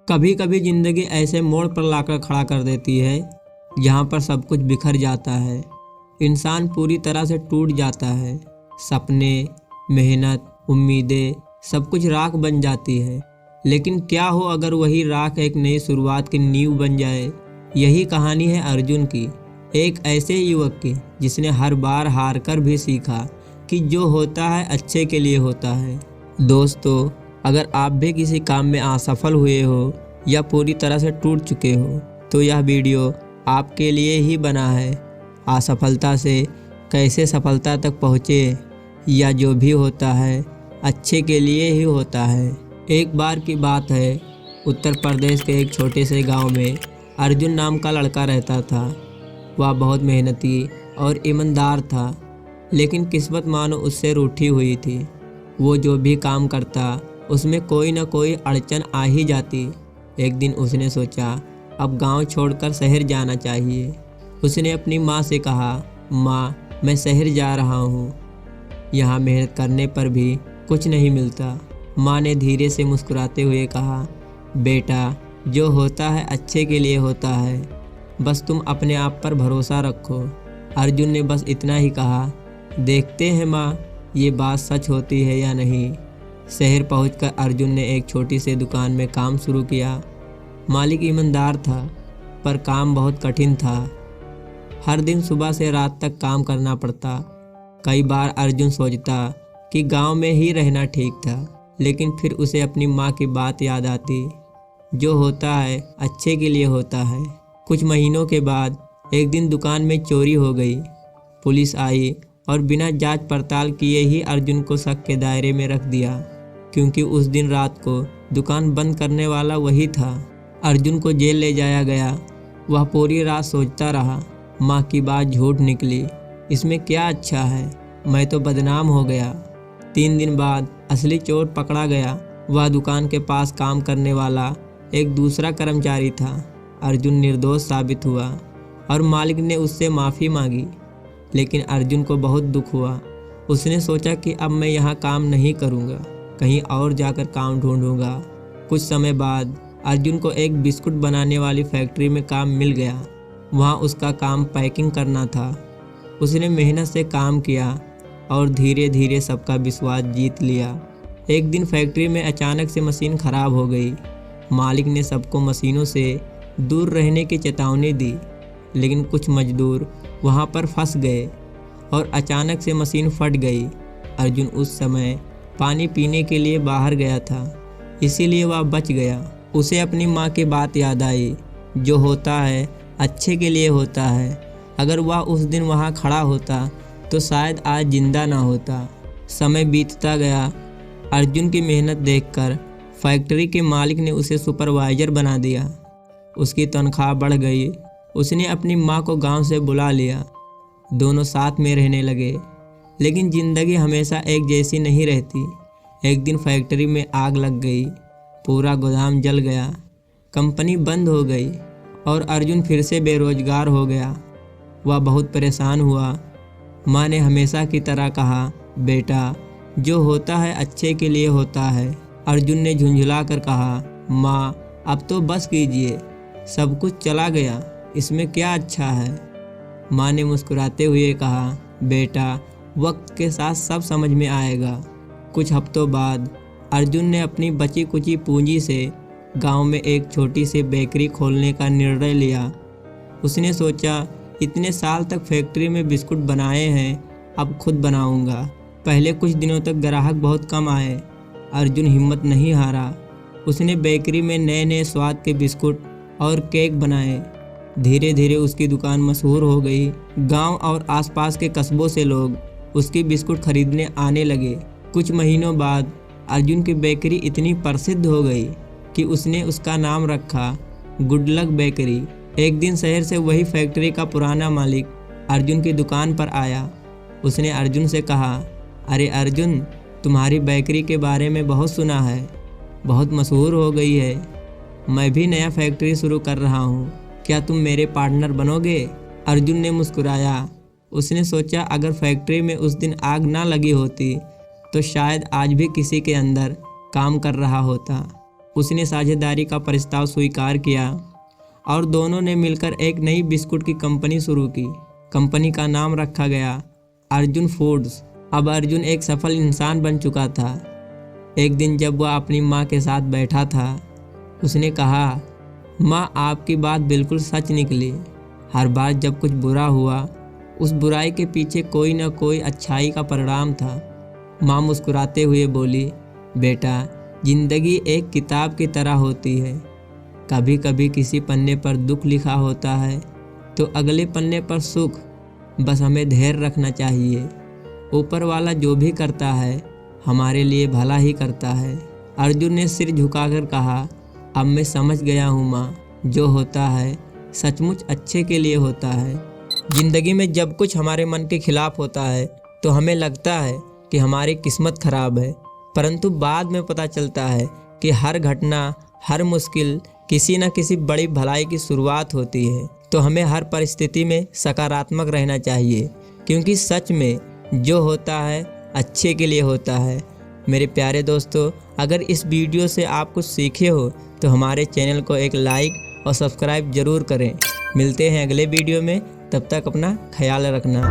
कभी कभी ज़िंदगी ऐसे मोड़ पर लाकर खड़ा कर देती है जहाँ पर सब कुछ बिखर जाता है। इंसान पूरी तरह से टूट जाता है। सपने, मेहनत, उम्मीदें सब कुछ राख बन जाती है। लेकिन क्या हो अगर वही राख एक नई शुरुआत की नींव बन जाए। यही कहानी है अर्जुन की, एक ऐसे युवक की जिसने हर बार हार कर भी सीखा कि जो होता है अच्छे के लिए होता है। दोस्तों, अगर आप भी किसी काम में असफल हुए हो या पूरी तरह से टूट चुके हो तो यह वीडियो आपके लिए ही बना है। असफलता से कैसे सफलता तक पहुँचे, या जो भी होता है अच्छे के लिए ही होता है। एक बार की बात है, उत्तर प्रदेश के एक छोटे से गांव में अर्जुन नाम का लड़का रहता था। वह बहुत मेहनती और ईमानदार था, लेकिन किस्मत मानो उससे रूठी हुई थी। वो जो भी काम करता उसमें कोई न कोई अड़चन आ ही जाती। एक दिन उसने सोचा अब गांव छोड़कर शहर जाना चाहिए। उसने अपनी माँ से कहा, माँ, मैं शहर जा रहा हूँ, यहाँ मेहनत करने पर भी कुछ नहीं मिलता। माँ ने धीरे से मुस्कुराते हुए कहा, बेटा, जो होता है अच्छे के लिए होता है, बस तुम अपने आप पर भरोसा रखो। अर्जुन ने बस इतना ही कहा, देखते हैं माँ, ये बात सच होती है या नहीं। शहर पहुंचकर अर्जुन ने एक छोटी सी दुकान में काम शुरू किया। मालिक ईमानदार था, पर काम बहुत कठिन था। हर दिन सुबह से रात तक काम करना पड़ता। कई बार अर्जुन सोचता कि गांव में ही रहना ठीक था, लेकिन फिर उसे अपनी माँ की बात याद आती, जो होता है अच्छे के लिए होता है। कुछ महीनों के बाद एक दिन दुकान में चोरी हो गई। पुलिस आई और बिना जांच पड़ताल किए ही अर्जुन को शक के दायरे में रख दिया, क्योंकि उस दिन रात को दुकान बंद करने वाला वही था। अर्जुन को जेल ले जाया गया। वह पूरी रात सोचता रहा, माँ की बात झूठ निकली, इसमें क्या अच्छा है, मैं तो बदनाम हो गया। 3 दिन बाद असली चोर पकड़ा गया। वह दुकान के पास काम करने वाला एक दूसरा कर्मचारी था। अर्जुन निर्दोष साबित हुआ और मालिक ने उससे माफ़ी मांगी, लेकिन अर्जुन को बहुत दुख हुआ। उसने सोचा कि अब मैं यहाँ काम नहीं करूँगा, कहीं और जाकर काम ढूंढूंगा। कुछ समय बाद अर्जुन को एक बिस्कुट बनाने वाली फैक्ट्री में काम मिल गया। वहाँ उसका काम पैकिंग करना था। उसने मेहनत से काम किया और धीरे धीरे सबका विश्वास जीत लिया। एक दिन फैक्ट्री में अचानक से मशीन खराब हो गई। मालिक ने सबको मशीनों से दूर रहने की चेतावनी दी, लेकिन कुछ मजदूर वहाँ पर फंस गए और अचानक से मशीन फट गई। अर्जुन उस समय पानी पीने के लिए बाहर गया था, इसीलिए वह बच गया। उसे अपनी माँ की बात याद आई, जो होता है अच्छे के लिए होता है। अगर वह उस दिन वहाँ खड़ा होता तो शायद आज जिंदा ना होता। समय बीतता गया। अर्जुन की मेहनत देखकर फैक्ट्री के मालिक ने उसे सुपरवाइजर बना दिया। उसकी तनख्वाह बढ़ गई। उसने अपनी माँ को गांव से बुला लिया। दोनों साथ में रहने लगे। लेकिन ज़िंदगी हमेशा एक जैसी नहीं रहती। एक दिन फैक्ट्री में आग लग गई। पूरा गोदाम जल गया। कंपनी बंद हो गई और अर्जुन फिर से बेरोजगार हो गया। वह बहुत परेशान हुआ। माँ ने हमेशा की तरह कहा, बेटा, जो होता है अच्छे के लिए होता है। अर्जुन ने झुंझुला कर कहा, माँ, अब तो बस कीजिए, सब कुछ चला गया, इसमें क्या अच्छा है। माँ ने मुस्कुराते हुए कहा, बेटा, वक्त के साथ सब समझ में आएगा। कुछ हफ्तों बाद अर्जुन ने अपनी बची कुची पूंजी से गांव में एक छोटी सी बेकरी खोलने का निर्णय लिया। उसने सोचा, इतने साल तक फैक्ट्री में बिस्कुट बनाए हैं, अब खुद बनाऊंगा। पहले कुछ दिनों तक ग्राहक बहुत कम आए। अर्जुन हिम्मत नहीं हारा। उसने बेकरी में नए नए स्वाद के बिस्कुट और केक बनाए। धीरे धीरे उसकी दुकान मशहूर हो गई। गांव और आसपास के कस्बों से लोग उसकी बिस्कुट खरीदने आने लगे। कुछ महीनों बाद अर्जुन की बेकरी इतनी प्रसिद्ध हो गई कि उसने उसका नाम रखा गुड लक बेकरी। एक दिन शहर से वही फैक्ट्री का पुराना मालिक अर्जुन की दुकान पर आया। उसने अर्जुन से कहा, अरे अर्जुन, तुम्हारी बेकरी के बारे में बहुत सुना है, बहुत मशहूर हो गई है। मैं भी नया फैक्ट्री शुरू कर रहा हूँ, क्या तुम मेरे पार्टनर बनोगे? अर्जुन ने मुस्कुराया। उसने सोचा, अगर फैक्ट्री में उस दिन आग ना लगी होती तो शायद आज भी किसी के अंदर काम कर रहा होता। उसने साझेदारी का प्रस्ताव स्वीकार किया और दोनों ने मिलकर एक नई बिस्कुट की कंपनी शुरू की। कंपनी का नाम रखा गया अर्जुन फूड्स। अब अर्जुन एक सफल इंसान बन चुका था। एक दिन जब वह अपनी माँ के साथ बैठा था, उसने कहा, माँ, आपकी बात बिल्कुल सच निकली। हर बार जब कुछ बुरा हुआ, उस बुराई के पीछे कोई न कोई अच्छाई का परिणाम था। माँ मुस्कुराते हुए बोली, बेटा, जिंदगी एक किताब की तरह होती है। कभी कभी किसी पन्ने पर दुख लिखा होता है तो अगले पन्ने पर सुख। बस हमें धैर्य रखना चाहिए। ऊपर वाला जो भी करता है हमारे लिए भला ही करता है। अर्जुन ने सिर झुकाकर कहा, अब मैं समझ गया हूँ माँ, जो होता है सचमुच अच्छे के लिए होता है। जिंदगी में जब कुछ हमारे मन के खिलाफ होता है तो हमें लगता है कि हमारी किस्मत खराब है, परंतु बाद में पता चलता है कि हर घटना, हर मुश्किल किसी न किसी बड़ी भलाई की शुरुआत होती है। तो हमें हर परिस्थिति में सकारात्मक रहना चाहिए, क्योंकि सच में जो होता है अच्छे के लिए होता है। मेरे प्यारे दोस्तों, अगर इस वीडियो से आप कुछ सीखे हो तो हमारे चैनल को एक लाइक और सब्सक्राइब ज़रूर करें। मिलते हैं अगले वीडियो में, तब तक अपना ख्याल रखना।